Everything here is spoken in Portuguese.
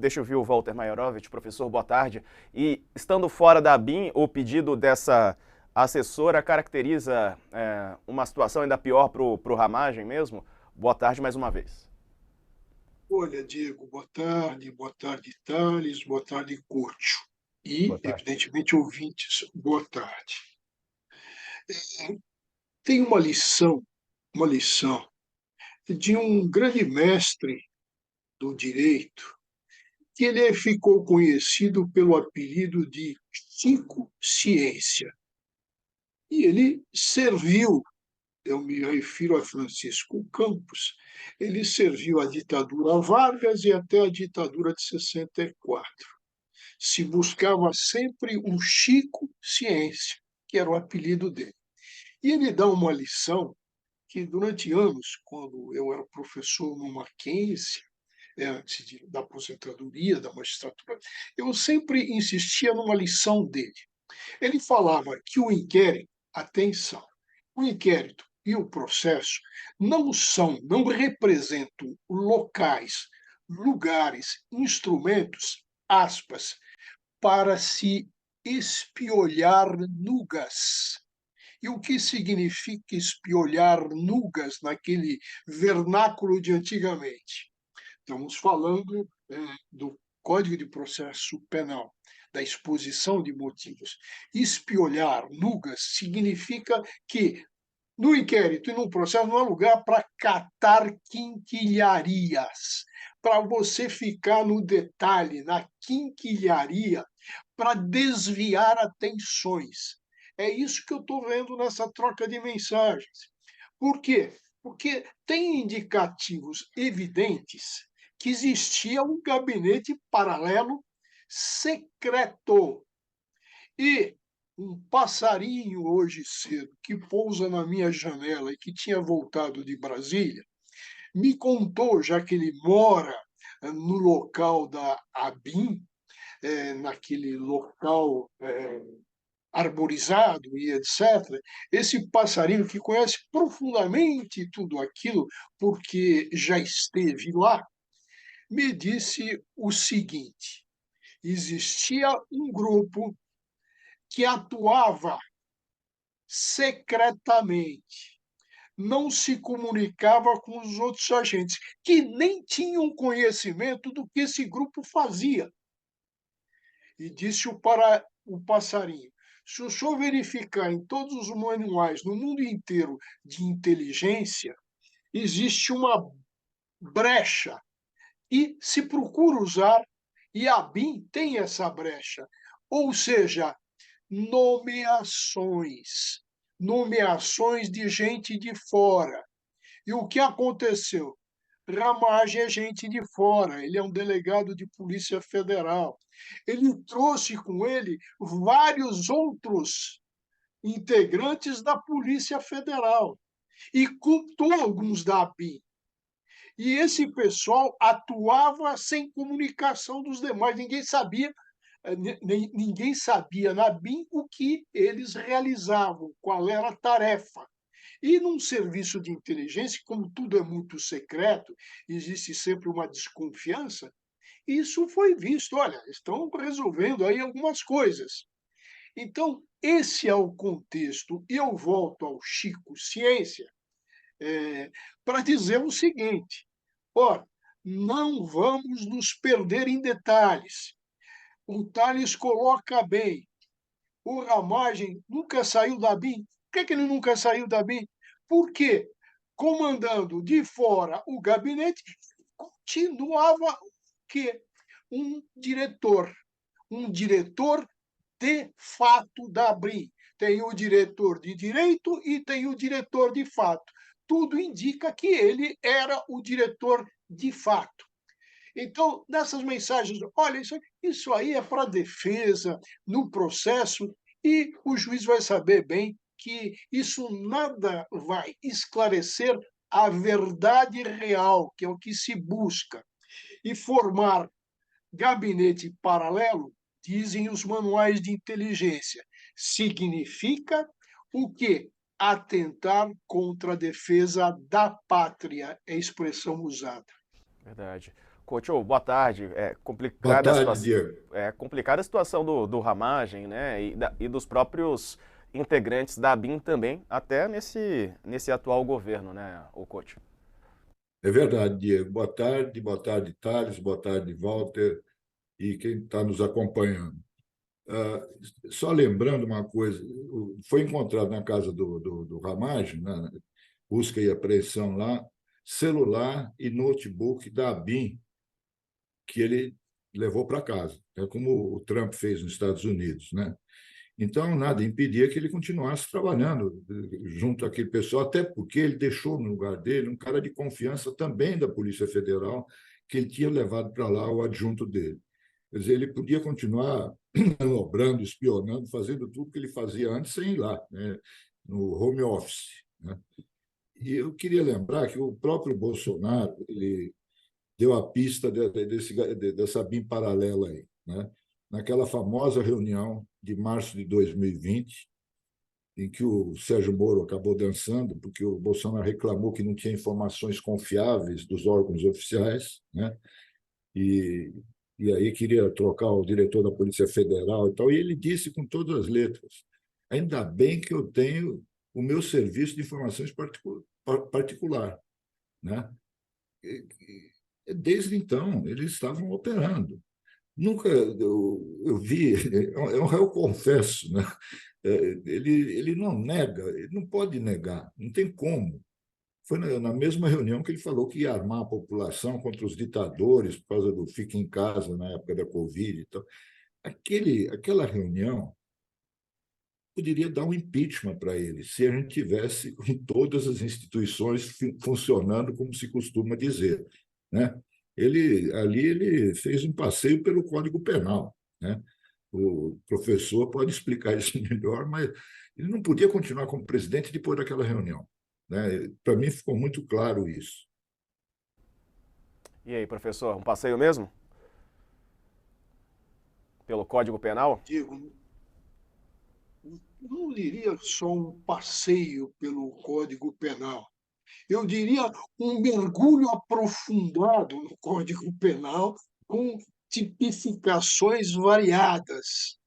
deixa eu ver o Walter Maiorovitch, professor, boa tarde. E estando fora da ABIN, o pedido dessa assessora caracteriza uma situação ainda pior para o Ramagem mesmo? Boa tarde mais uma vez. Olha, Diego, boa tarde, Thales, boa tarde, Curtio. Boa E, tarde. evidentemente, ouvintes, boa tarde. Tem uma lição de um grande mestre do direito, que ele ficou conhecido pelo apelido de Chico Ciência. E ele serviu, eu me refiro a Francisco Campos, ele serviu a ditadura Vargas e até a ditadura de 64. Se buscava sempre um Chico Ciência, que era o apelido dele. E ele dá uma lição que, durante anos, quando eu era professor no Mackenzie, antes da aposentadoria da magistratura, eu sempre insistia numa lição dele. Ele falava que o inquérito, atenção, o inquérito e o processo não representam locais, lugares, instrumentos, aspas, para se espiolhar nugas. E o que significa espiolhar nugas naquele vernáculo de antigamente? Estamos falando do Código de Processo Penal, da exposição de motivos. Espiolhar nugas significa que no inquérito e no processo não há lugar para catar quinquilharias, para você ficar no detalhe, na quinquilharia, para desviar atenções. É isso que eu estou vendo nessa troca de mensagens. Por quê? Porque tem indicativos evidentes que existia um gabinete paralelo secreto. E um passarinho hoje cedo que pousa na minha janela e que tinha voltado de Brasília, me contou, já que ele mora no local da ABIN, naquele local arborizado e etc., esse passarinho que conhece profundamente tudo aquilo, porque já esteve lá, me disse o seguinte: existia um grupo que atuava secretamente, não se comunicava com os outros agentes, que nem tinham conhecimento do que esse grupo fazia. E disse o passarinho: se o senhor verificar em todos os manuais no mundo inteiro de inteligência, existe uma brecha e se procura usar, e a BIM tem essa brecha. Ou seja, nomeações, nomeações de gente de fora. E o que aconteceu? Ramagem é gente de fora, ele é um delegado de Polícia Federal. Ele trouxe com ele vários outros integrantes da Polícia Federal e cultou alguns da ABIN. E esse pessoal atuava sem comunicação dos demais, ninguém sabia na BIM o que eles realizavam, qual era a tarefa. E num serviço de inteligência, como tudo é muito secreto, existe sempre uma desconfiança, isso foi visto, olha, estão resolvendo aí algumas coisas. Então, esse é o contexto. E eu volto ao Chico Ciência para dizer o seguinte: ora, não vamos nos perder em detalhes. O Tales coloca bem, o Ramagem nunca saiu da BIM. Por que ele nunca saiu da BIM? Porque, comandando de fora o gabinete, continuava que um diretor de fato da BIM. Tem o diretor de direito e tem o diretor de fato. Tudo indica que ele era o diretor de fato. Então, nessas mensagens, olha, isso aí é para defesa, no processo, e o juiz vai saber bem que isso nada vai esclarecer a verdade real, que é o que se busca. E formar gabinete paralelo, dizem os manuais de inteligência, significa o quê? Atentar contra a defesa da pátria, é a expressão usada. Verdade. Coach, boa tarde. Boa tarde, Diego. É complicada a situação do Ramagem, né? E dos próprios integrantes da ABIN também, até nesse atual governo, né, o coach? É verdade, Diego. Boa tarde, Thales, boa tarde, Walter e quem está nos acompanhando. Ah, Só lembrando uma coisa, foi encontrado na casa do Ramagem, né, busca e apreensão lá, celular e notebook da ABIN que ele levou para casa. É como o Trump fez nos Estados Unidos, né? Então, nada impedia que ele continuasse trabalhando junto àquele pessoal, até porque ele deixou no lugar dele um cara de confiança também da Polícia Federal, que ele tinha levado para lá o adjunto dele. Quer dizer, ele podia continuar manobrando, espionando, fazendo tudo que ele fazia antes sem ir lá, né, no home office. Né? E eu queria lembrar que o próprio Bolsonaro ele deu a pista dessa BIM paralela aí, né? Naquela famosa reunião de março de 2020, em que o Sérgio Moro acabou dançando, porque o Bolsonaro reclamou que não tinha informações confiáveis dos órgãos oficiais, né? E, e aí queria trocar o diretor da Polícia Federal e tal, e ele disse com todas as letras: ainda bem que eu tenho o meu serviço de informações particular, né? Desde então, eles estavam operando. Nunca eu vi, eu confesso, né? Ele não nega, ele não pode negar, não tem como. Foi na mesma reunião que ele falou que ia armar a população contra os ditadores por causa do fique em casa na época da Covid e tal. Aquela reunião poderia dar um impeachment para ele, se a gente tivesse com todas as instituições funcionando como se costuma dizer, né? Ele fez um passeio pelo Código Penal, né? O professor pode explicar isso melhor, mas ele não podia continuar como presidente depois daquela reunião, né? Para mim ficou muito claro isso. E aí, professor, um passeio mesmo? Pelo Código Penal? Diego, não diria só um passeio pelo Código Penal. Eu diria um mergulho aprofundado no Código Penal com tipificações variadas.